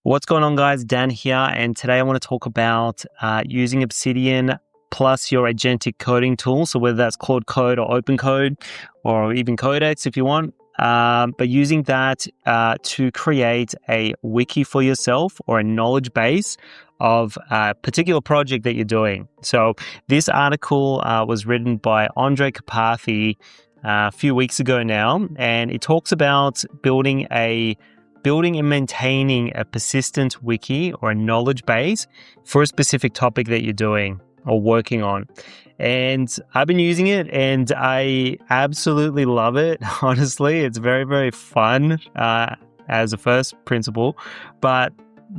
What's going on, guys? Dan here, and today I want to talk about using Obsidian plus your agentic coding tool. So whether that's Claude Code or Open Code or even Codex if you want, but using that to create a wiki for yourself or a knowledge base of a particular project that you're doing. So this article was written by Andre Karpathy a few weeks ago now, and it talks about building and maintaining a persistent wiki or a knowledge base for a specific topic that you're doing or working on. And I've been using it and I absolutely love it. Honestly, it's very, very fun as a first principle. But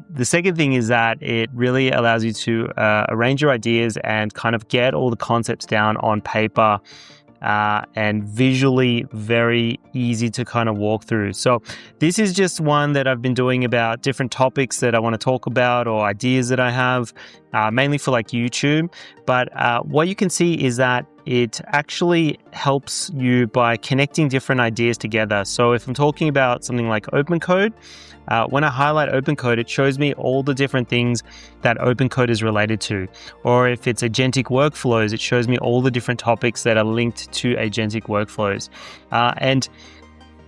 the second thing is that it really allows you to arrange your ideas and kind of get all the concepts down on paper and visually very easy to kind of walk through. So this is just one that I've been doing about different topics that I want to talk about or ideas that I have, mainly for like YouTube. But what you can see is that it actually helps you by connecting different ideas together. So if I'm talking about something like Open Code, when I highlight Open Code, it shows me all the different things that Open Code is related to. Or if it's agentic workflows, it shows me all the different topics that are linked to agentic workflows. And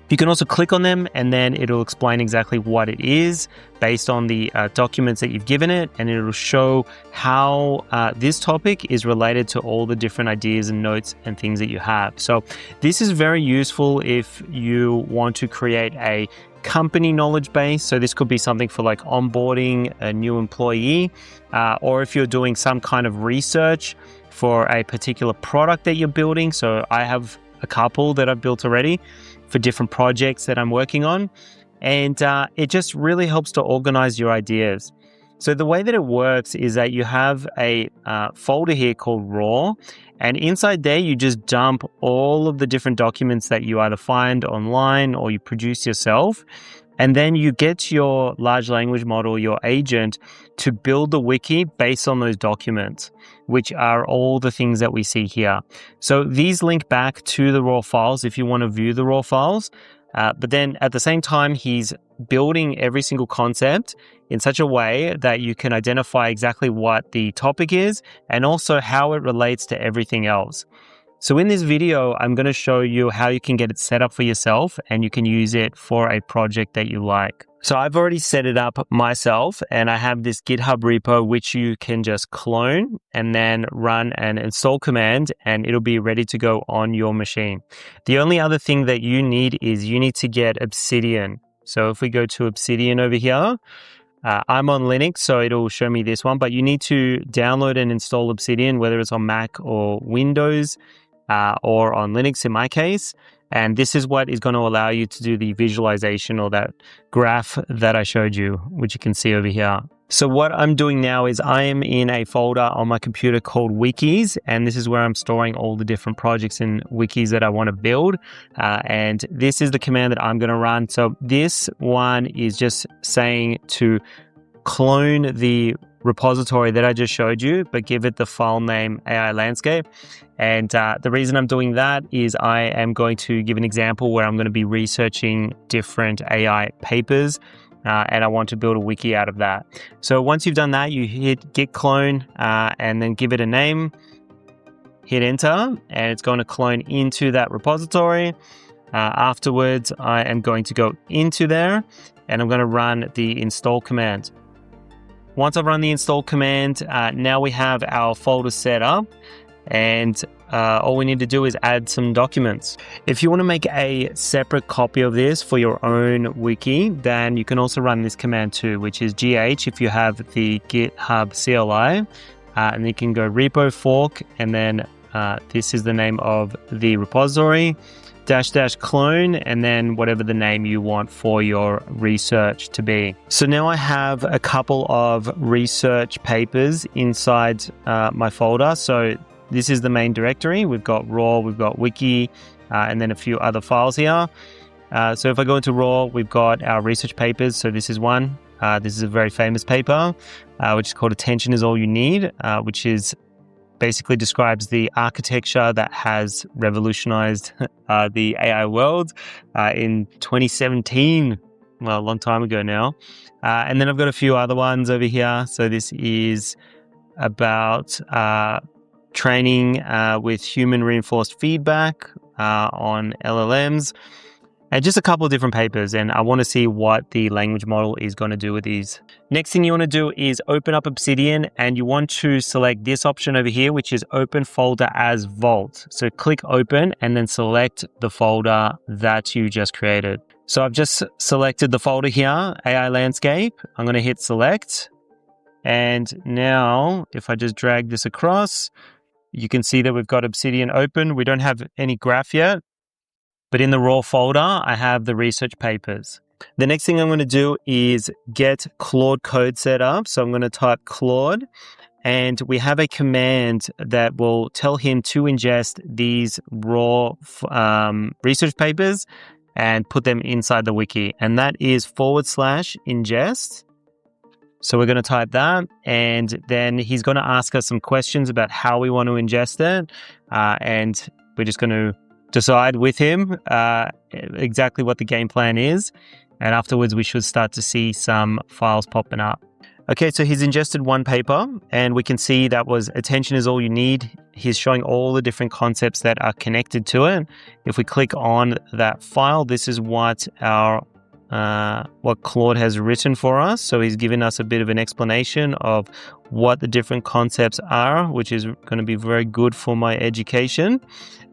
you can also click on them and then it'll explain exactly what it is based on the documents that you've given it, and it'll show how this topic is related to all the different ideas and notes and things that you have. So this is very useful if you want to create a company knowledge base. So this could be something for like onboarding a new employee, or if you're doing some kind of research for a particular product that you're building. So I have a couple that I've built already for different projects that I'm working on. And it just really helps to organize your ideas. So the way that it works is that you have a folder here called raw, and inside there you just dump all of the different documents that you either find online or you produce yourself. And then you get your large language model, your agent, to build the wiki based on those documents, which are all the things that we see here. So these link back to the raw files if you want to view the raw files. But then at the same time, he's building every single concept in such a way that you can identify exactly what the topic is and also how it relates to everything else. So in this video, I'm going to show you how you can get it set up for yourself and you can use it for a project that you like. So I've already set it up myself and I have this GitHub repo which you can just clone and then run an install command and it'll be ready to go on your machine. The only other thing that you need is you need to get Obsidian. So if we go to Obsidian over here, I'm on Linux, so it'll show me this one, but you need to download and install Obsidian, whether it's on Mac or Windows or on Linux in my case. And this is what is going to allow you to do the visualization or that graph that I showed you, which you can see over here. So what I'm doing now is I am in a folder on my computer called wikis, and this is where I'm storing all the different projects and wikis that I want to build. And this is the command that I'm going to run. So this one is just saying to clone the repository that I just showed you, but give it the file name AI landscape. And the reason I'm doing that is I am going to give an example where I'm going to be researching different AI papers and I want to build a wiki out of that. So once you've done that, you hit git clone and then give it a name, hit enter, and it's going to clone into that repository. Afterwards, I am going to go into there and I'm going to run the install command. Once I've run the install command, now we have our folder set up and all we need to do is add some documents. If you want to make a separate copy of this for your own wiki, then you can also run this command too, which is gh if you have the GitHub CLI, and you can go repo fork, and then this is the name of the repository, -- clone, and then whatever the name you want for your research to be. So now I have a couple of research papers inside my folder. So this is the main directory. We've got raw, we've got wiki, and then a few other files here. So if I go into raw, we've got our research papers. So this is one. This is a very famous paper, which is called Attention is All You Need, which is basically describes the architecture that has revolutionized the AI world in 2017. well, a long time ago now. And then I've got a few other ones over here. So this is about training with human reinforced feedback on LLMs. And just a couple of different papers, and I want to see what the language model is going to do with these. Next thing you want to do is open up Obsidian, and you want to select this option over here, which is Open Folder as Vault. So click Open and then select the folder that you just created. So I've just selected the folder here, AI Landscape. I'm going to hit Select. And now if I just drag this across, you can see that we've got Obsidian open. We don't have any graph yet. But in the raw folder, I have the research papers. The next thing I'm going to do is get Claude Code set up. So I'm going to type Claude, and we have a command that will tell him to ingest these raw research papers and put them inside the wiki. And that is /ingest. So we're going to type that, and then he's going to ask us some questions about how we want to ingest it. And we're just going to decide with him exactly what the game plan is, and afterwards we should start to see some files popping up. Okay, so he's ingested one paper, and we can see that was attention is all you need. He's showing all the different concepts that are connected to it. If we click on that file, this is what what Claude has written for us. So he's given us a bit of an explanation of what the different concepts are, which is going to be very good for my education.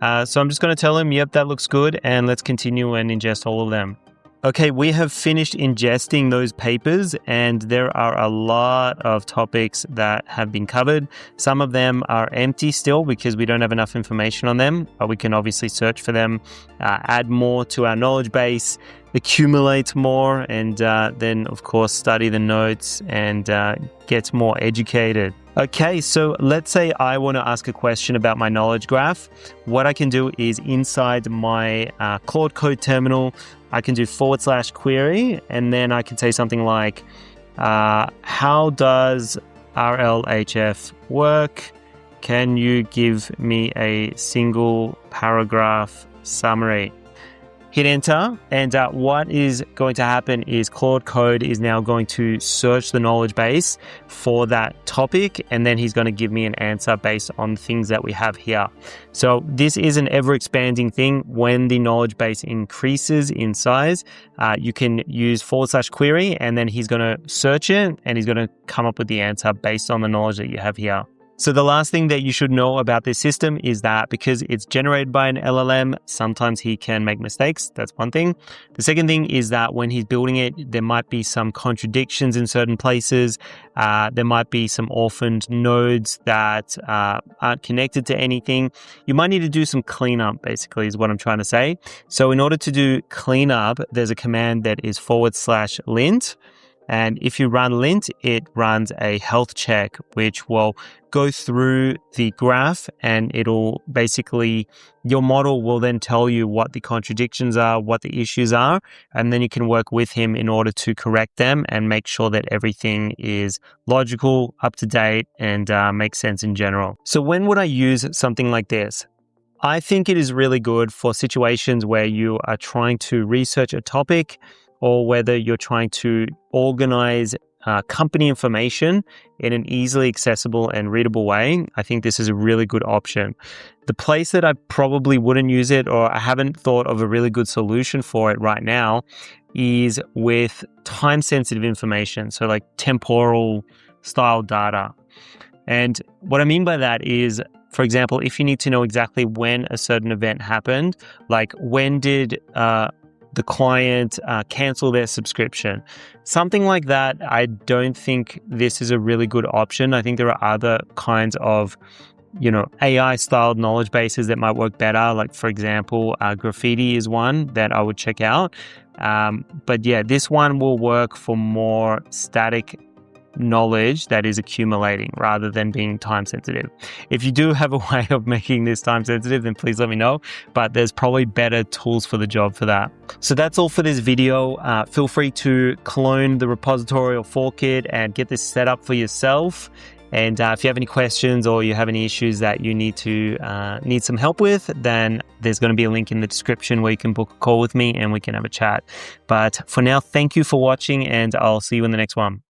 So I'm just going to tell him, yep, that looks good, and let's continue and ingest all of them. Okay, we have finished ingesting those papers, and there are a lot of topics that have been covered. Some of them are empty still because we don't have enough information on them, but we can obviously search for them, add more to our knowledge base, accumulate more, and then of course study the notes and get more educated. Okay, so let's say I want to ask a question about my knowledge graph. What I can do is inside my Claude Code terminal, I can do /query, and then I can say something like, how does RLHF work? Can you give me a single paragraph summary? Hit enter, and what is going to happen is Claude Code is now going to search the knowledge base for that topic, and then he's going to give me an answer based on things that we have here. So this is an ever-expanding thing. When the knowledge base increases in size, you can use /query, and then he's going to search it, and he's going to come up with the answer based on the knowledge that you have here. So the last thing that you should know about this system is that because it's generated by an LLM, sometimes he can make mistakes. That's one thing. The second thing is that when he's building it, there might be some contradictions in certain places. There might be some orphaned nodes that aren't connected to anything. You might need to do some cleanup, basically, is what I'm trying to say. So in order to do cleanup, there's a command that is /lint. And if you run lint, it runs a health check, which will go through the graph, and it'll basically, your model will then tell you what the contradictions are, what the issues are, and then you can work with him in order to correct them and make sure that everything is logical, up to date, and makes sense in general. So when would I use something like this? I think it is really good for situations where you are trying to research a topic, or whether you're trying to organize company information in an easily accessible and readable way. I think this is a really good option. The place that I probably wouldn't use it, or I haven't thought of a really good solution for it right now, is with time-sensitive information, so like temporal style data. And what I mean by that is, for example, if you need to know exactly when a certain event happened, like when did the client cancel their subscription, something like that, I don't think this is a really good option. I think there are other kinds of, AI-styled knowledge bases that might work better. Like, for example, Graffiti is one that I would check out. But yeah, this one will work for more static knowledge that is accumulating rather than being time sensitive. If you do have a way of making this time sensitive, then please let me know, but there's probably better tools for the job for that. So that's all for this video. Feel free to clone the repository or fork it and get this set up for yourself. And if you have any questions or you have any issues that you need some help with, then there's going to be a link in the description where you can book a call with me and we can have a chat. But for now, thank you for watching, and I'll see you in the next one.